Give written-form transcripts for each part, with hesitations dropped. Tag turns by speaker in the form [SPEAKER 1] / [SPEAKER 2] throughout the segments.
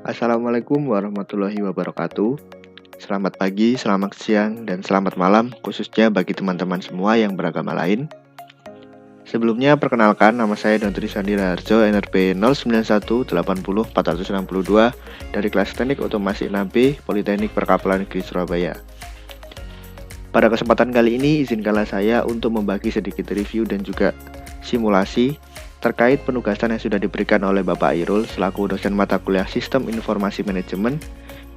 [SPEAKER 1] Assalamualaikum warahmatullahi wabarakatuh. Selamat pagi, selamat siang, dan selamat malam, khususnya bagi teman-teman semua yang beragama lain. Sebelumnya, perkenalkan, nama saya Dr. Sandi Raharjo, NRP 09180462 dari kelas Teknik Otomasi 6B, Politeknik Perkapalan Negeri Surabaya. Pada kesempatan kali ini, izinkanlah saya untuk membagi sedikit review dan juga simulasi terkait penugasan yang sudah diberikan oleh Bapak Irul selaku dosen mata kuliah Sistem Informasi Manajemen,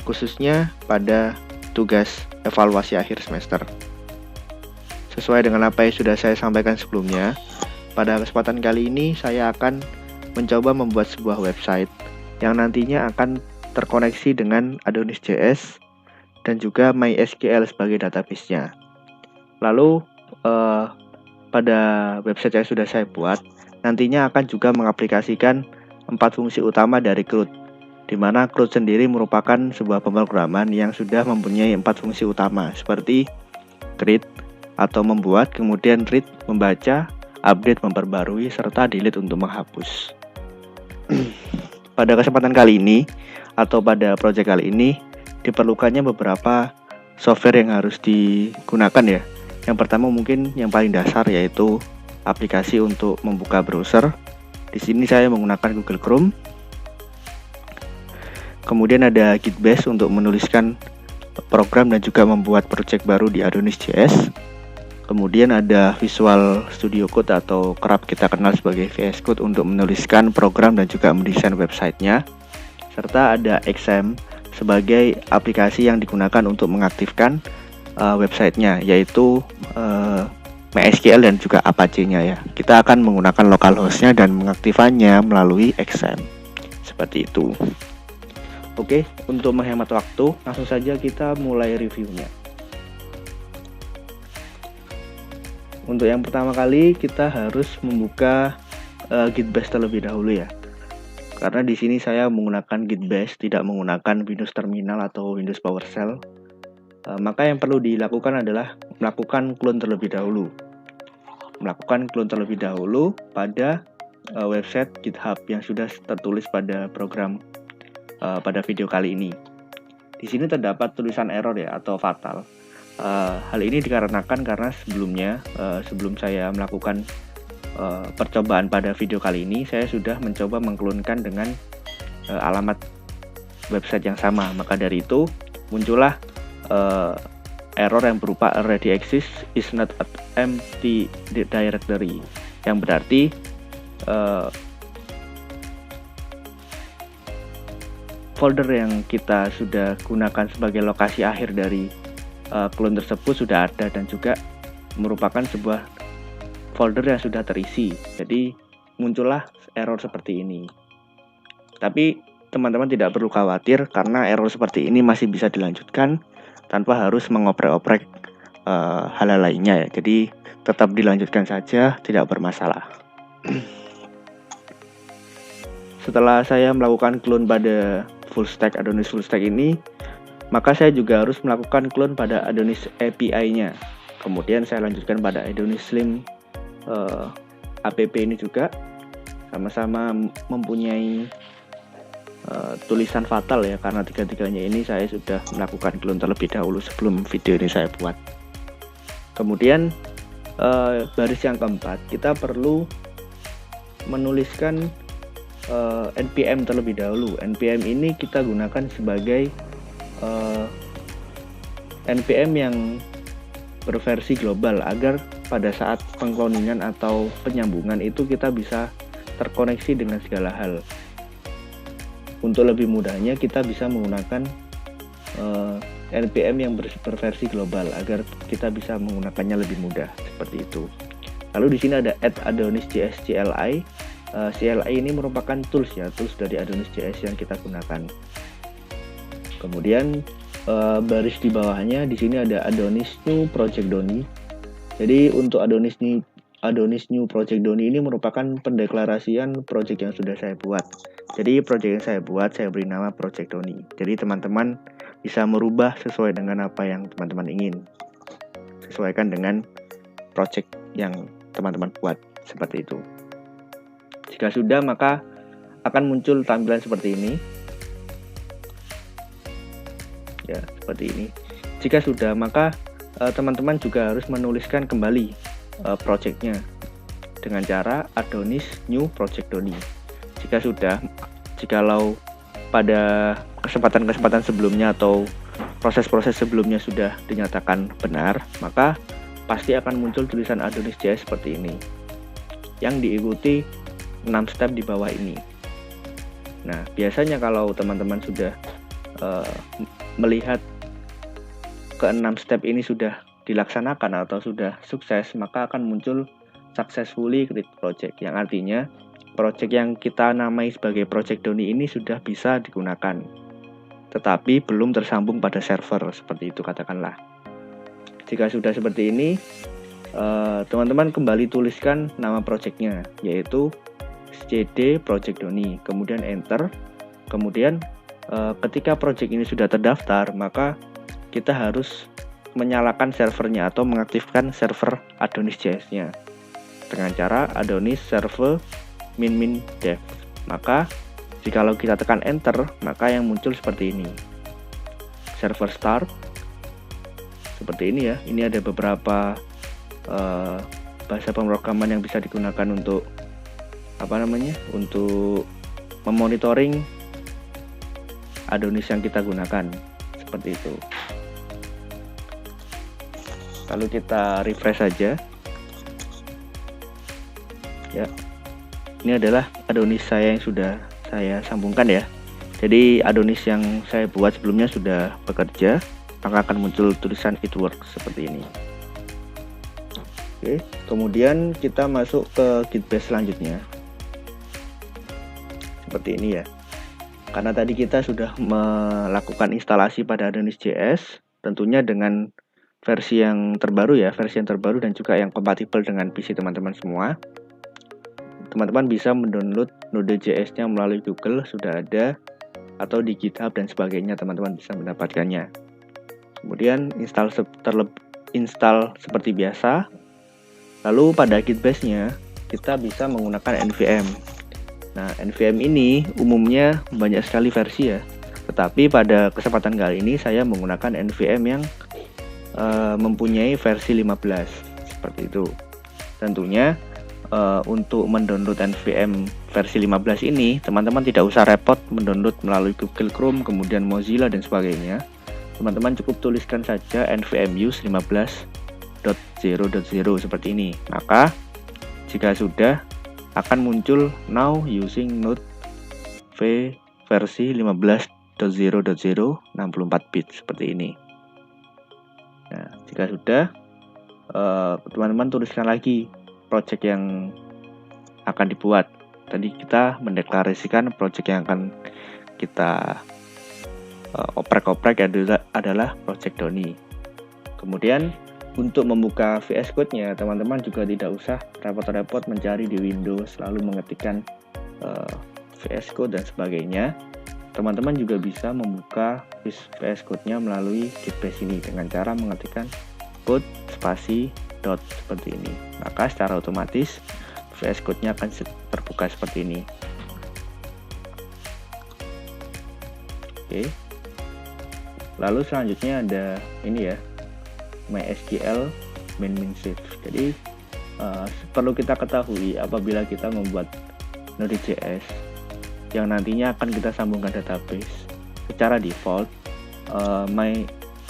[SPEAKER 1] khususnya pada tugas evaluasi akhir semester. Sesuai dengan apa yang sudah saya sampaikan sebelumnya, pada kesempatan kali ini saya akan mencoba membuat sebuah website yang nantinya akan terkoneksi dengan Adonis.js dan juga MySQL sebagai database-nya. Lalu pada website yang sudah saya buat, nantinya akan juga mengaplikasikan 4 fungsi utama dari CRUD, di mana CRUD sendiri merupakan sebuah pemrograman yang sudah mempunyai 4 fungsi utama seperti create atau membuat, kemudian read membaca, update memperbarui, serta delete untuk menghapus. Pada kesempatan kali ini atau pada project kali ini diperlukannya beberapa software yang harus digunakan ya. Yang pertama mungkin yang paling dasar yaitu aplikasi untuk membuka browser. Di sini saya menggunakan Google Chrome. Kemudian ada Git-Bash untuk menuliskan program dan juga membuat project baru di Adonis.js. Kemudian ada Visual Studio Code atau kerap kita kenal sebagai VS Code untuk menuliskan program dan juga mendesain websitenya. Serta ada XAMPP sebagai aplikasi yang digunakan untuk mengaktifkan websitenya, yaitu MySQL dan juga Apache-nya ya. Kita akan menggunakan localhost-nya dan mengaktifkannya melalui XAMPP. Seperti itu. Oke, untuk menghemat waktu, langsung saja kita mulai reviewnya. Untuk yang pertama kali kita harus membuka Git-Bash terlebih dahulu ya. Karena di sini saya menggunakan Git-Bash, tidak menggunakan Windows Terminal atau Windows PowerShell. Maka yang perlu dilakukan adalah melakukan clone terlebih dahulu. Pada website GitHub yang sudah tertulis pada program pada video kali ini. Di sini terdapat tulisan error ya atau fatal. Hal ini dikarenakan karena sebelum saya melakukan percobaan pada video kali ini, saya sudah mencoba mengklonkan dengan alamat website yang sama. Maka dari itu muncullah error yang berupa already exists is not an empty directory, yang berarti folder yang kita sudah gunakan sebagai lokasi akhir dari clone tersebut sudah ada dan juga merupakan sebuah folder yang sudah terisi. Jadi muncullah error seperti ini. Tapi teman-teman tidak perlu khawatir karena error seperti ini masih bisa dilanjutkan tanpa harus mengoprek-oprek hal-hal lainnya ya. Jadi tetap dilanjutkan saja, tidak bermasalah. Setelah saya melakukan clone pada Adonis Full Stack ini, maka saya juga harus melakukan clone pada Adonis API-nya. Kemudian saya lanjutkan pada Adonis Slim app ini juga, sama-sama mempunyai tulisan fatal ya, karena tiga-tiganya ini saya sudah melakukan clone terlebih dahulu sebelum video ini saya buat. Kemudian baris yang keempat, kita perlu menuliskan npm terlebih dahulu. npm ini kita gunakan sebagai npm yang berversi global agar pada saat pengkloningan atau penyambungan itu kita bisa terkoneksi dengan segala hal. Untuk lebih mudahnya kita bisa menggunakan npm yang berversi global agar kita bisa menggunakannya lebih mudah seperti itu. Lalu di sini ada @adonis.js CLI. CLI ini merupakan tools dari Adonis.js yang kita gunakan. Kemudian baris di bawahnya di sini ada Adonis New Project Doni. Jadi untuk Adonis New Project Doni ini merupakan pendeklarasian project yang sudah saya buat. Jadi project yang saya buat saya beri nama Project Doni. Jadi teman-teman bisa merubah sesuai dengan apa yang teman-teman ingin. Sesuaikan dengan project yang teman-teman buat, seperti itu. Jika sudah, maka akan muncul tampilan seperti ini. seperti ini. Jika sudah, maka teman-teman juga harus menuliskan kembali projectnya dengan cara Adonis new project Doni. Jika sudah, jikalau pada kesempatan-kesempatan sebelumnya atau proses-proses sebelumnya sudah dinyatakan benar, maka pasti akan muncul tulisan Adonis.js seperti ini yang diikuti 6 step di bawah ini. Nah, biasanya kalau teman-teman sudah melihat ke-6 step ini sudah dilaksanakan atau sudah sukses, maka akan muncul successfully create project, yang artinya project yang kita namai sebagai project Doni ini sudah bisa digunakan, tetapi belum tersambung pada server, seperti itu katakanlah. Jika sudah seperti ini, teman-teman kembali tuliskan nama projectnya, yaitu cd project Doni, kemudian enter. Kemudian ketika project ini sudah terdaftar, maka kita harus menyalakan servernya atau mengaktifkan server Adonis.js-nya dengan cara Adonis server min dev. Maka jikalau kita tekan enter, maka yang muncul seperti ini, server start seperti ini ya. Ini ada beberapa bahasa pemrograman yang bisa digunakan untuk untuk memonitoring Adonis yang kita gunakan, seperti itu. Lalu kita refresh saja ya. Ini adalah Adonis saya yang sudah saya sambungkan ya. Jadi Adonis yang saya buat sebelumnya sudah bekerja, maka akan muncul tulisan it works seperti ini. Oke, kemudian kita masuk ke Git base selanjutnya. Seperti ini ya. Karena tadi kita sudah melakukan instalasi pada Adonis.js, tentunya dengan versi yang terbaru ya, versi yang terbaru dan juga yang kompatibel dengan PC teman-teman semua. Teman-teman bisa mendownload Node.js-nya melalui Google, sudah ada, atau di GitHub dan sebagainya, teman-teman bisa mendapatkannya. Kemudian install seperti biasa. Lalu pada Git base-nya kita bisa menggunakan NVM. Nah, NVM ini umumnya banyak sekali versi ya. Tetapi pada kesempatan kali ini saya menggunakan NVM yang mempunyai versi 15 seperti itu. Tentunya untuk mendownload NVM versi 15 ini, teman-teman tidak usah repot mendownload melalui Google Chrome, kemudian Mozilla dan sebagainya. Teman-teman cukup tuliskan saja nvm use 15.0.0 seperti ini. Maka jika sudah, akan muncul now using Node v versi 15.0.0 64 bit seperti ini. Nah, jika sudah, teman-teman tuliskan lagi project yang akan dibuat. Tadi kita mendeklarasikan project yang akan kita oprek-oprek adalah project Doni. Kemudian untuk membuka VS Code-nya, teman-teman juga tidak usah repot-repot mencari di Windows lalu mengetikkan VS Code dan sebagainya. Teman-teman juga bisa membuka VS Code-nya melalui Git base ini dengan cara mengetikkan code spasi dot seperti ini. Maka secara otomatis VS Code-nya akan terbuka seperti ini. Oke. Lalu selanjutnya ada ini ya, MySQL main shift. Jadi perlu kita ketahui apabila kita membuat Node.js yang nantinya akan kita sambungkan database, secara default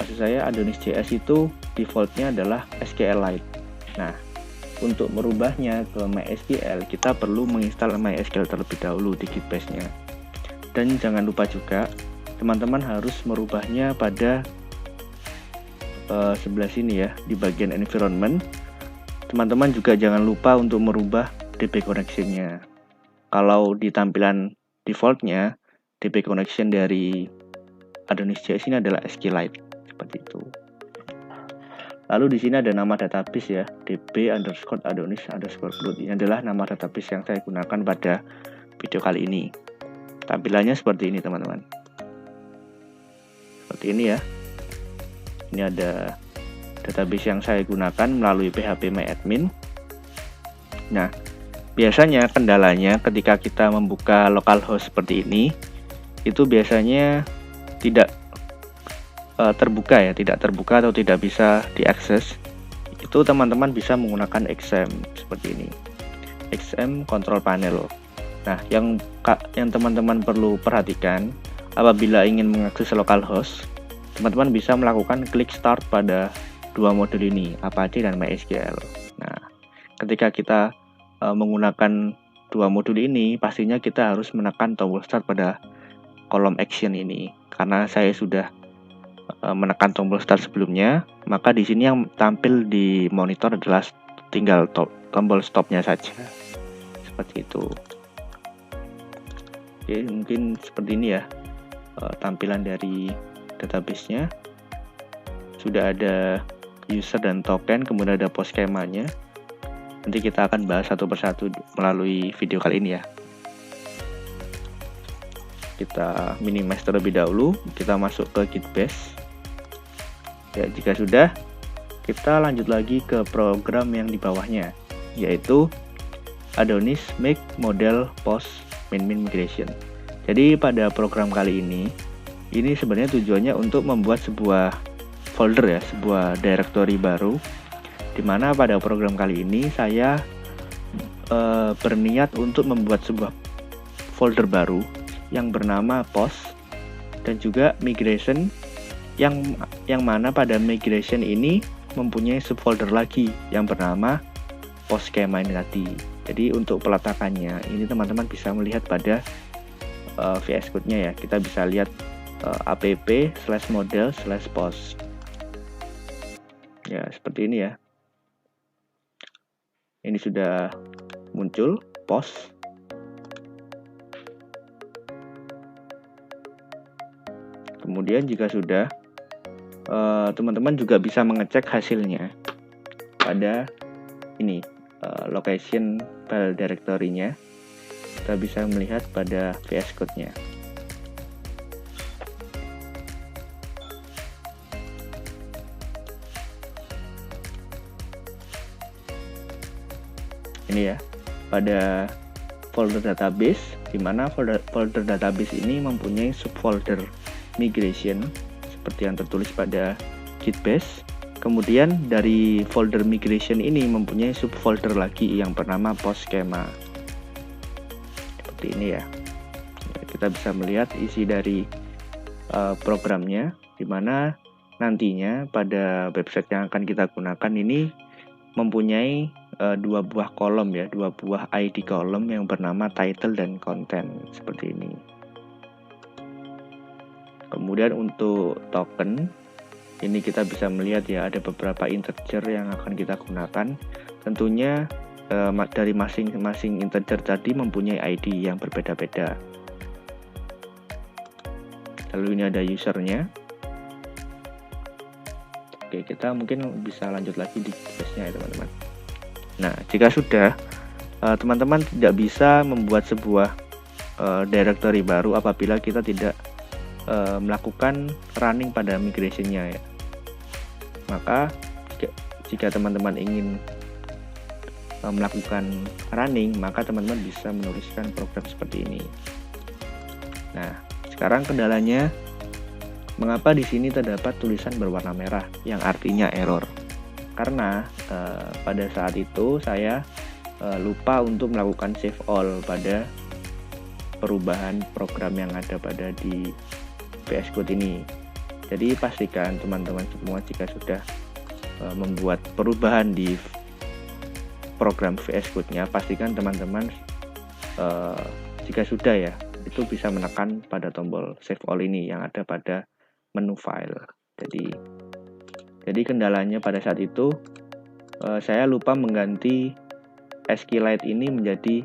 [SPEAKER 1] Adonis.js itu defaultnya adalah SQLite. Nah, untuk merubahnya ke MySQL, kita perlu menginstal MySQL terlebih dahulu di Git base-nya. Dan jangan lupa juga, teman-teman harus merubahnya pada sebelah sini ya, di bagian environment. Teman-teman juga jangan lupa untuk merubah DB connection-nya. Kalau di tampilan defaultnya, DB connection dari Adonis.js ini adalah SQLite seperti itu. Lalu di sini ada nama database ya, db_adonis_root. Ini adalah nama database yang saya gunakan pada video kali ini. Tampilannya seperti ini teman-teman. Seperti ini ya. Ini ada database yang saya gunakan melalui phpMyAdmin. Nah, biasanya kendalanya ketika kita membuka localhost seperti ini, itu biasanya tidak terbuka ya, tidak terbuka atau tidak bisa diakses, itu teman-teman bisa menggunakan XAMPP seperti ini, XAMPP Control Panel. Nah, yang teman-teman perlu perhatikan apabila ingin mengakses localhost, teman-teman bisa melakukan klik start pada dua modul ini, Apache dan MySQL. Nah, ketika kita menggunakan dua modul ini, pastinya kita harus menekan tombol start pada kolom action ini. Karena saya sudah menekan tombol start sebelumnya, maka di sini yang tampil di monitor adalah tinggal tombol stopnya saja. Seperti itu. Oke, mungkin seperti ini ya tampilan dari database-nya. Sudah ada user dan token, kemudian ada post skemanya. Nanti kita akan bahas satu persatu melalui video kali ini ya. Kita minimize terlebih dahulu, kita masuk ke Git Bash. Ya, jika sudah, kita lanjut lagi ke program yang di bawahnya, yaitu Adonis Make Model Post Min Migration. Jadi pada program kali ini sebenarnya tujuannya untuk membuat sebuah folder ya, sebuah directory baru, di mana pada program kali ini saya berniat untuk membuat sebuah folder baru yang bernama post dan juga migration, yang mana pada migration ini mempunyai subfolder lagi yang bernama post schema ini tadi. Jadi untuk peletakannya ini teman-teman bisa melihat pada VS Code-nya ya. Kita bisa lihat app/model/post. Ya, seperti ini ya. Ini sudah muncul post. Kemudian jika sudah, teman-teman juga bisa mengecek hasilnya pada ini location file directory-nya. Kita bisa melihat pada VS Code-nya. Ini ya, pada folder database, di mana folder database ini mempunyai subfolder migration seperti yang tertulis pada Git Bash. Kemudian dari folder migration ini mempunyai subfolder lagi yang bernama post schema. Seperti ini ya. Kita bisa melihat isi dari programnya, di mana nantinya pada website yang akan kita gunakan ini mempunyai dua buah kolom ya, dua buah ID kolom yang bernama title dan content seperti ini. Kemudian untuk token ini kita bisa melihat ya, ada beberapa integer yang akan kita gunakan. Tentunya dari masing-masing integer tadi mempunyai ID yang berbeda-beda. Lalu ini ada usernya. Oke, kita mungkin bisa lanjut lagi di bash-nya ya teman-teman. Nah, jika sudah, teman-teman tidak bisa membuat sebuah directory baru apabila kita tidak melakukan running pada migration-nya ya. Maka jika teman-teman ingin melakukan running, maka teman-teman bisa menuliskan program seperti ini. Nah, sekarang kendalanya, mengapa di sini terdapat tulisan berwarna merah yang artinya error? Karena pada saat itu saya lupa untuk melakukan save all pada perubahan program yang ada pada di VS Code ini. Jadi pastikan teman-teman semua jika sudah membuat perubahan di program VS Code-nya, pastikan teman-teman jika sudah ya, itu bisa menekan pada tombol save all ini yang ada pada menu file. Jadi kendalanya pada saat itu saya lupa mengganti SQLite ini menjadi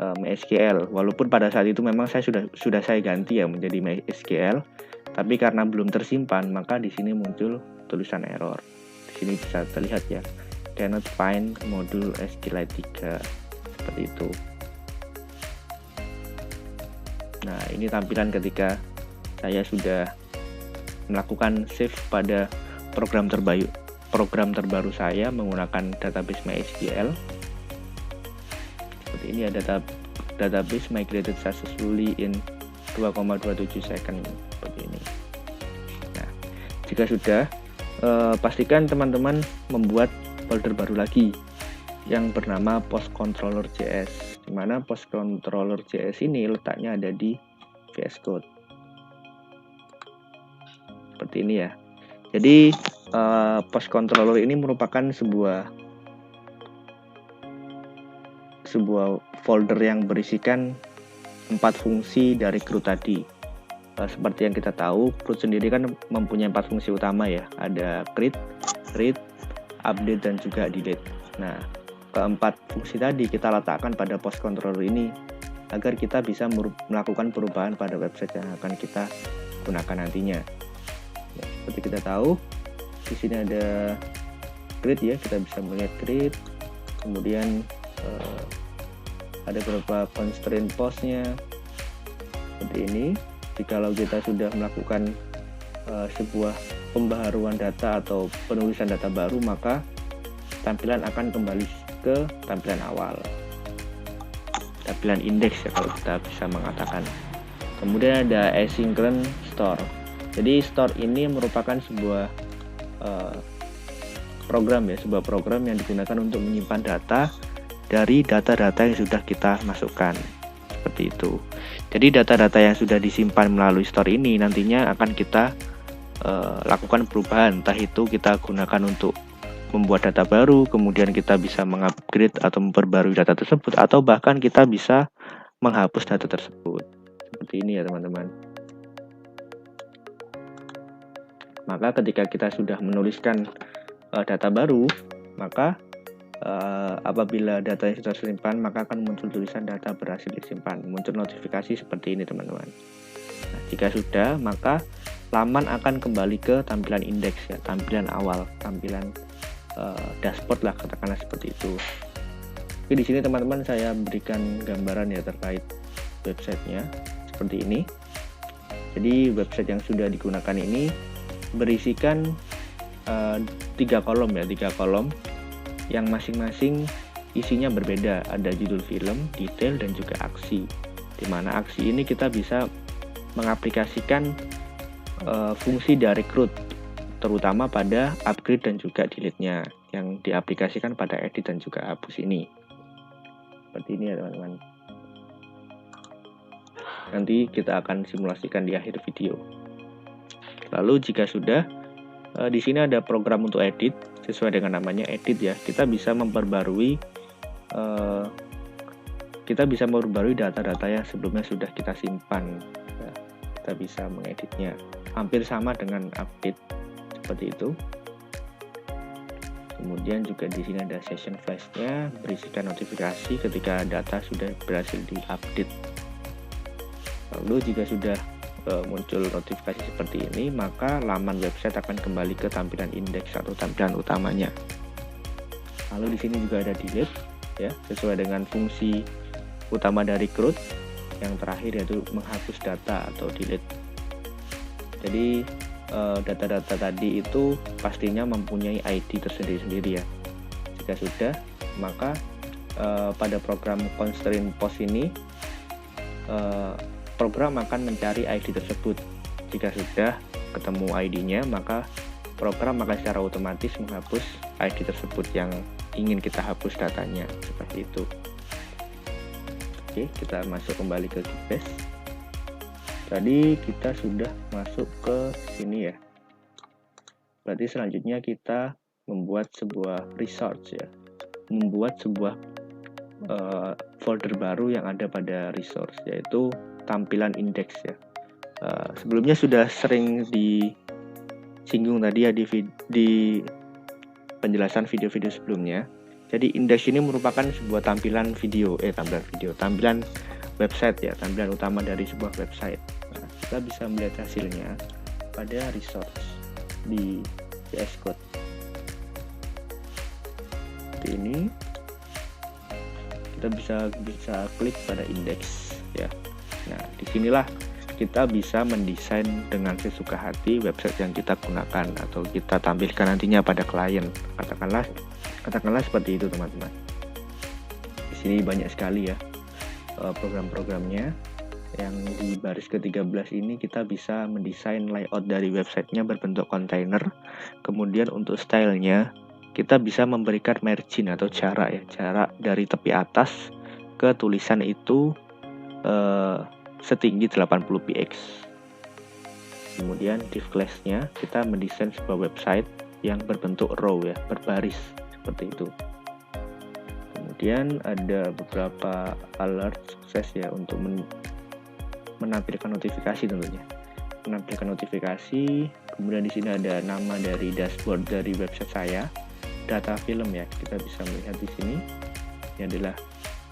[SPEAKER 1] MySQL, walaupun pada saat itu memang saya sudah saya ganti ya menjadi MySQL, tapi karena belum tersimpan maka di sini muncul tulisan error. Di sini bisa terlihat ya, cannot find modul SQLite 3 seperti itu. Nah, ini tampilan ketika saya sudah melakukan save pada program terbaru saya menggunakan database MySQL. Seperti ini ada database migrated successfully in 2,27 second seperti ini. Nah, Jika sudah, pastikan teman-teman membuat folder baru lagi yang bernama postcontroller.js, di mana postcontroller.js ini letaknya ada di VS Code. Seperti ini ya. Jadi postcontroller ini merupakan sebuah folder yang berisikan 4 fungsi dari CRUD tadi. Seperti yang kita tahu, CRUD sendiri kan mempunyai 4 fungsi utama ya. Ada create, read, update, dan juga delete. Nah, keempat fungsi tadi kita letakkan pada postcontroller ini agar kita bisa melakukan perubahan pada website yang akan kita gunakan nantinya. Ya, seperti kita tahu, di sini ada create ya, kita bisa melihat create, kemudian ada beberapa constraint postnya seperti ini. Jikalau kita sudah melakukan sebuah pembaharuan data atau penulisan data baru, maka tampilan akan kembali ke tampilan awal, tampilan indeks ya kalau kita bisa mengatakan. Kemudian ada asynchronous store. Jadi store ini merupakan sebuah program ya, sebuah program yang digunakan untuk menyimpan data dari data-data yang sudah kita masukkan, seperti itu. Jadi data-data yang sudah disimpan melalui store ini nantinya akan kita lakukan perubahan, entah itu kita gunakan untuk membuat data baru, kemudian kita bisa mengupgrade atau memperbarui data tersebut, atau bahkan kita bisa menghapus data tersebut. Seperti ini ya teman-teman. Maka ketika kita sudah menuliskan data baru, maka apabila data yang sudah disimpan, maka akan muncul tulisan data berhasil disimpan, muncul notifikasi seperti ini teman-teman. Nah, jika sudah, maka laman akan kembali ke tampilan indeks ya, tampilan awal, tampilan dashboard lah katakanlah seperti itu. Oke, di sini teman-teman saya berikan gambaran ya terkait websitenya seperti ini. Jadi website yang sudah digunakan ini berisikan 3 kolom ya, 3 kolom yang masing-masing isinya berbeda. Ada judul film, detail, dan juga aksi. Dimana aksi ini kita bisa mengaplikasikan fungsi dari CRUD, terutama pada upgrade dan juga delete-nya, yang diaplikasikan pada edit dan juga hapus ini. Seperti ini ya teman-teman. Nanti kita akan simulasikan di akhir video. Lalu jika sudah, di sini ada program untuk edit, sesuai dengan namanya edit ya. Kita bisa memperbarui data-data yang sebelumnya sudah kita simpan. Ya, kita bisa mengeditnya. Hampir sama dengan update seperti itu. Kemudian juga di sini ada session flash-nya, berisikan notifikasi ketika data sudah berhasil diupdate. Lalu jika sudah muncul notifikasi seperti ini, maka laman website akan kembali ke tampilan indeks atau tampilan utamanya. Lalu di sini juga ada delete ya, sesuai dengan fungsi utama dari CRUD yang terakhir, yaitu menghapus data atau delete. Jadi data-data tadi itu pastinya mempunyai ID tersendiri-sendiri ya. Jika sudah, maka pada program constraint post ini program akan mencari ID tersebut. Jika sudah ketemu ID-nya, maka program akan secara otomatis menghapus ID tersebut yang ingin kita hapus datanya, seperti itu. Oke, kita masuk kembali ke Geekbase. Tadi kita sudah masuk ke sini ya. Berarti selanjutnya kita membuat sebuah resource ya. Membuat sebuah folder baru yang ada pada resource, yaitu tampilan indeks ya. Sebelumnya sudah sering disinggung tadi ya di penjelasan video-video sebelumnya. Jadi indeks ini merupakan sebuah tampilan website ya, tampilan utama dari sebuah website. Nah, kita bisa melihat hasilnya pada resource di VS Code. Seperti ini. Kita bisa klik pada indeks ya. Nah, disinilah kita bisa mendesain dengan sesuka hati website yang kita gunakan atau kita tampilkan nantinya pada klien. Katakanlah seperti itu teman-teman. Di sini banyak sekali ya program-programnya. Yang di baris ke-13 ini kita bisa mendesain layout dari websitenya berbentuk kontainer. Kemudian untuk stylenya kita bisa memberikan margin atau jarak dari tepi atas ke tulisan itu setinggi 80 px. Kemudian div class-nya kita mendesain sebuah website yang berbentuk row ya, berbaris seperti itu. Kemudian ada beberapa alert sukses ya untuk menampilkan notifikasi tentunya. Menampilkan notifikasi, kemudian di sini ada nama dari dashboard dari website saya, data film ya. Kita bisa melihat di sini. Ini adalah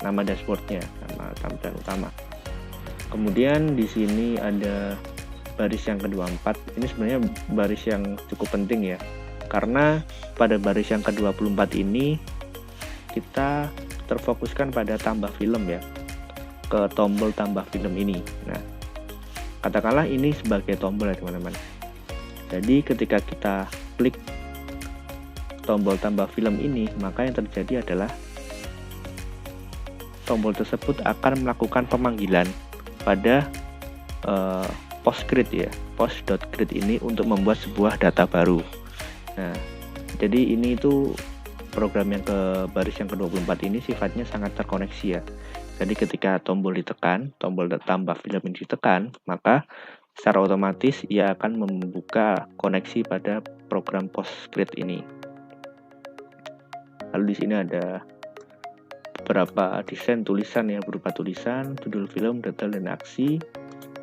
[SPEAKER 1] nama dashboardnya, nama tampilan utama. Kemudian di sini ada baris yang ke-24. Ini sebenarnya baris yang cukup penting ya, karena pada baris yang ke-24 ini kita terfokuskan pada tambah film ya, ke tombol tambah film ini. Nah, katakanlah ini sebagai tombol ya teman-teman. Jadi ketika kita klik tombol tambah film ini, maka yang terjadi adalah tombol tersebut akan melakukan pemanggilan pada PostGrid ya, post.grid ini untuk membuat sebuah data baru. Nah, jadi ini itu program yang ke baris yang ke-24 ini sifatnya sangat terkoneksi ya. Jadi ketika tombol ditekan, tombol tambah film ini ditekan, maka secara otomatis ia akan membuka koneksi pada program PostGrid ini. Lalu di sini ada beberapa desain tulisan ya, berupa tulisan, judul film, detail dan aksi.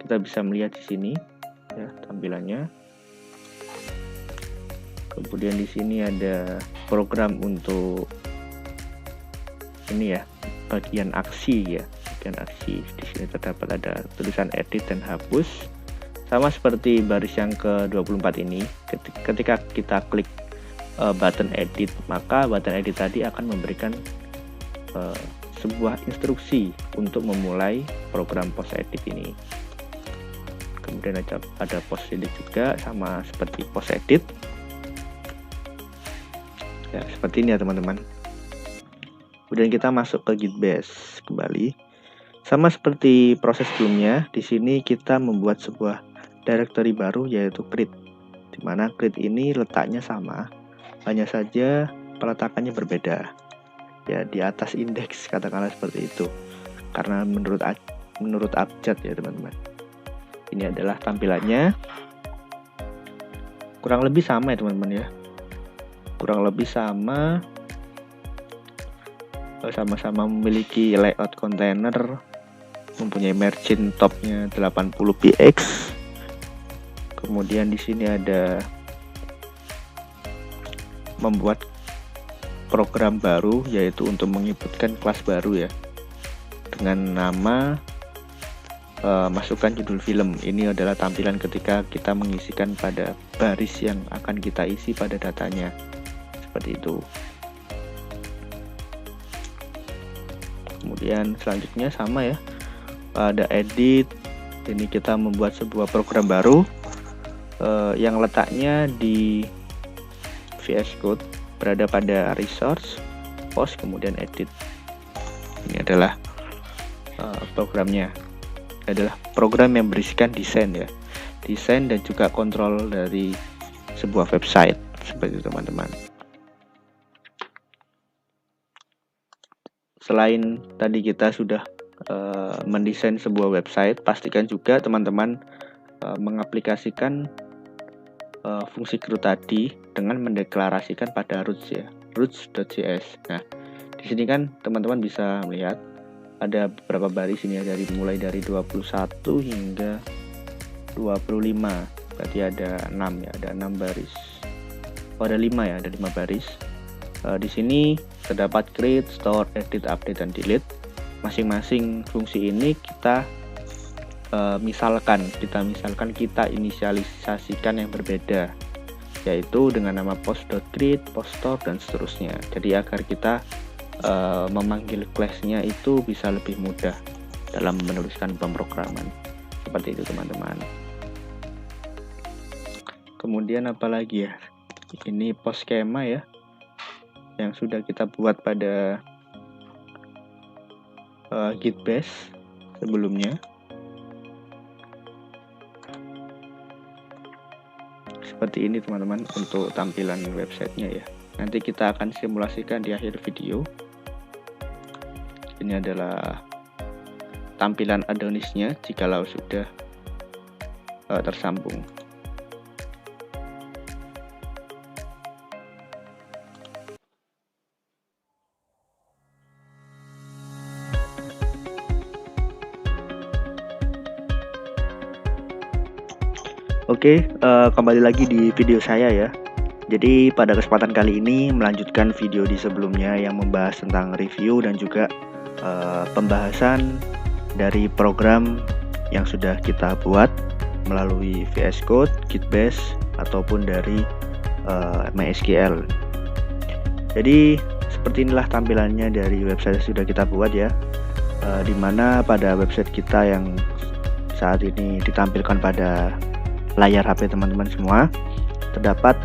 [SPEAKER 1] Kita bisa melihat di sini ya tampilannya. Kemudian di sini ada program untuk ini ya, bagian aksi ya, bagian aksi. Di sini terdapat ada tulisan edit dan hapus. Sama seperti baris yang ke-24 ini, ketika kita klik button edit, maka button edit tadi akan memberikan sebuah instruksi untuk memulai program post edit ini. Kemudian ada post edit juga, sama seperti post edit ya, seperti ini ya teman-teman. Kemudian kita masuk ke Git Bash kembali. Sama seperti proses sebelumnya, di sini kita membuat sebuah directory baru yaitu grid, di mana grid ini letaknya sama, hanya saja peletakannya berbeda ya, di atas indeks katakanlah seperti itu, karena menurut abjad ya teman-teman. Ini adalah tampilannya, kurang lebih sama ya teman-teman ya, kurang lebih sama, sama-sama memiliki layout kontainer, mempunyai margin topnya 80 px. Kemudian di sini ada membuat program baru, yaitu untuk menginputkan kelas baru ya, dengan nama masukkan judul film. Ini adalah tampilan ketika kita mengisikan pada baris yang akan kita isi pada datanya, seperti itu. Kemudian selanjutnya sama ya, pada edit ini kita membuat sebuah program baru yang letaknya di VS Code, berada pada resource, post, kemudian edit. Ini adalah programnya, adalah program yang berisikan desain ya, desain dan juga kontrol dari sebuah website, seperti itu teman-teman. Selain tadi kita sudah mendesain sebuah website, pastikan juga teman-teman mengaplikasikan fungsi grid tadi dengan mendeklarasikan pada roots ya, roots.js. Nah, di sini kan teman-teman bisa melihat ada beberapa baris ini ya, mulai dari 21 hingga 25. Berarti ada 6 ya, ada 6 baris. Oh, ada 5 ya, ada 5 baris. Di sini terdapat create, store, edit, update, dan delete. Masing-masing fungsi ini kita misalkan kita inisialisasikan yang berbeda, yaitu dengan nama post.grid, post store, dan seterusnya. Jadi agar kita memanggil class-nya itu bisa lebih mudah dalam menuliskan pemrograman, seperti itu teman-teman. Kemudian apalagi ya, ini post schema ya, yang sudah kita buat pada Git Bash sebelumnya. seperti ini teman-teman untuk tampilan websitenya ya. Nanti kita akan simulasikan di akhir video. Ini adalah tampilan Adonisnya jikalau sudah tersambung. Oke, kembali lagi di video saya ya. Jadi pada kesempatan kali ini melanjutkan video di sebelumnya yang membahas tentang review dan juga pembahasan dari program yang sudah kita buat melalui VS Code, Git Bash ataupun dari MySQL. Jadi seperti inilah tampilannya dari website yang sudah kita buat ya. Dimana pada website kita yang saat ini ditampilkan pada layar HP teman-teman semua terdapat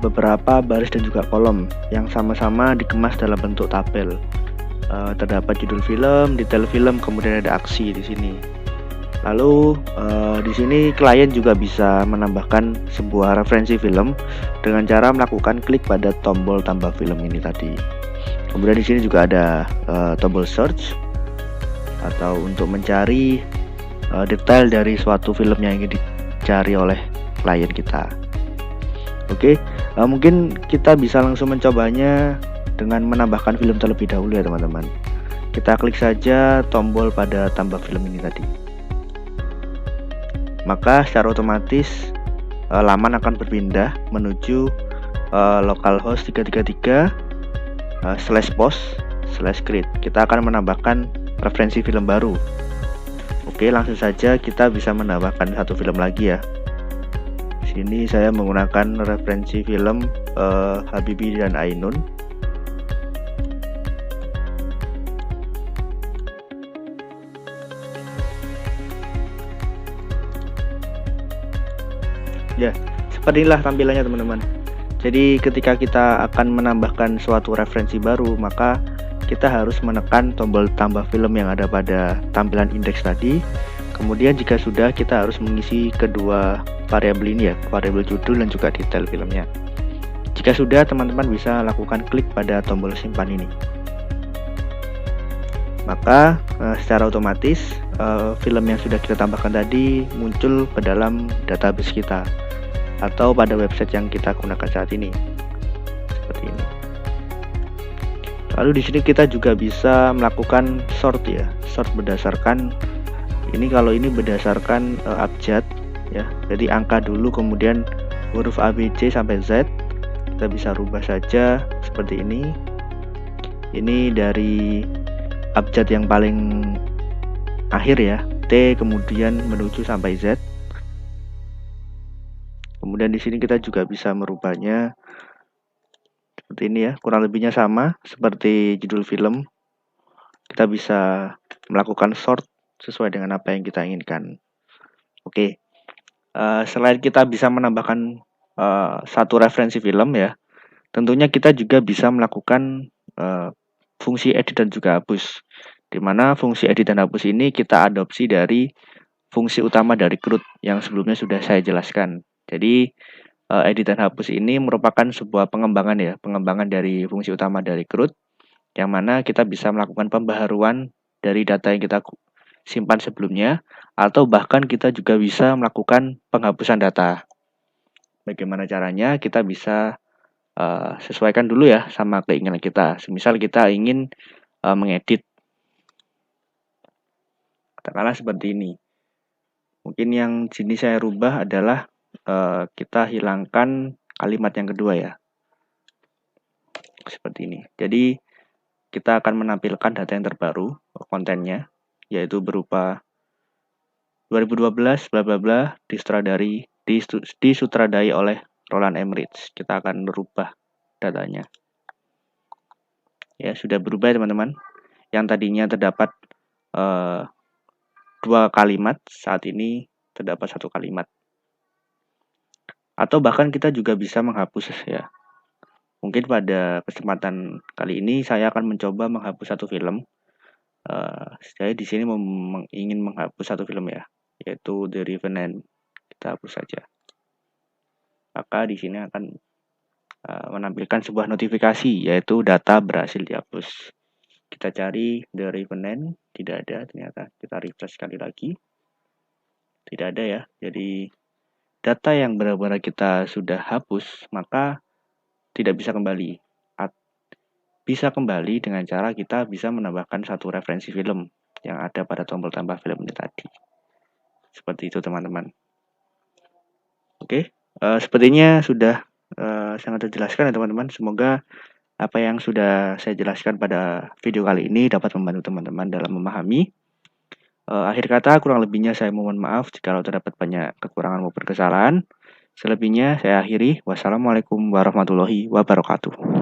[SPEAKER 1] beberapa baris dan juga kolom yang sama-sama dikemas dalam bentuk tabel. Terdapat judul film, detail film, kemudian ada aksi di sini. Lalu di sini klien juga bisa menambahkan sebuah referensi film dengan cara melakukan klik pada tombol tambah film ini tadi. Kemudian di sini juga ada tombol search atau untuk mencari detail dari suatu film yang ingin dicari oleh klien kita. Oke, mungkin kita bisa langsung mencobanya dengan menambahkan film terlebih dahulu ya teman-teman. Kita klik saja tombol pada tambah film ini tadi. Maka secara otomatis laman akan berpindah menuju localhost 333 /post/create. Kita akan menambahkan referensi film baru. Oke, langsung saja kita bisa menambahkan satu film lagi ya. Di sini saya menggunakan referensi film Habibie dan Ainun. Ya, seperti inilah tampilannya teman-teman. Jadi ketika kita akan menambahkan suatu referensi baru, maka kita harus menekan tombol tambah film yang ada pada tampilan indeks tadi. Kemudian jika sudah, kita harus mengisi kedua variabel ini ya, variabel judul dan juga detail filmnya. Jika sudah, teman-teman bisa lakukan klik pada tombol simpan ini. Maka secara otomatis film yang sudah kita tambahkan tadi muncul ke dalam database kita atau pada website yang kita gunakan saat ini. Seperti ini. Lalu di sini kita juga bisa melakukan sort ya, sort berdasarkan ini, kalau ini berdasarkan abjad ya. Jadi angka dulu kemudian huruf A, B, C sampai Z. Kita bisa rubah saja seperti ini. Ini dari abjad yang paling akhir ya, T kemudian menuju sampai Z. Kemudian di sini kita juga bisa merubahnya seperti ini ya, kurang lebihnya sama seperti judul film. Kita bisa melakukan sort sesuai dengan apa yang kita inginkan. Oke, selain kita bisa menambahkan satu referensi film ya, tentunya kita juga bisa melakukan fungsi edit dan juga hapus. Dimana fungsi edit dan hapus ini kita adopsi dari fungsi utama dari CRUD yang sebelumnya sudah saya jelaskan. Jadi edit dan hapus ini merupakan sebuah pengembangan ya, pengembangan dari fungsi utama dari CRUD, yang mana kita bisa melakukan pembaharuan dari data yang kita simpan sebelumnya, atau bahkan kita juga bisa melakukan penghapusan data. Bagaimana caranya? Kita bisa sesuaikan dulu ya sama keinginan kita. Misal kita ingin mengedit, katakanlah seperti ini. Mungkin yang sini saya rubah adalah kita hilangkan kalimat yang kedua ya, seperti ini. Jadi kita akan menampilkan data yang terbaru, kontennya, yaitu berupa 2012 bla bla bla disutradai oleh Roland Emmerich. Kita akan merubah datanya. Ya, sudah berubah teman-teman. Yang tadinya terdapat 2 kalimat, saat ini terdapat 1 kalimat. Atau bahkan kita juga bisa menghapus ya. Mungkin pada kesempatan kali ini saya akan mencoba menghapus satu film. Saya di sini ingin menghapus satu film ya, yaitu The Revenant. Kita hapus saja. maka di sini akan menampilkan sebuah notifikasi, yaitu data berhasil dihapus. Kita cari the revenant, tidak ada ternyata. Kita refresh sekali lagi, tidak ada ya. Jadi data yang benar-benar kita sudah hapus, maka tidak bisa kembali. Bisa kembali dengan cara kita bisa menambahkan satu referensi film yang ada pada tombol tambah film ini tadi. Seperti itu teman-teman. Oke, sepertinya sudah sangat terjelaskan ya teman-teman. Semoga apa yang sudah saya jelaskan pada video kali ini dapat membantu teman-teman dalam memahami. Akhir kata, kurang lebihnya saya mohon maaf jika terdapat banyak kekurangan maupun kesalahan. Selebihnya saya akhiri. Wassalamualaikum warahmatullahi wabarakatuh.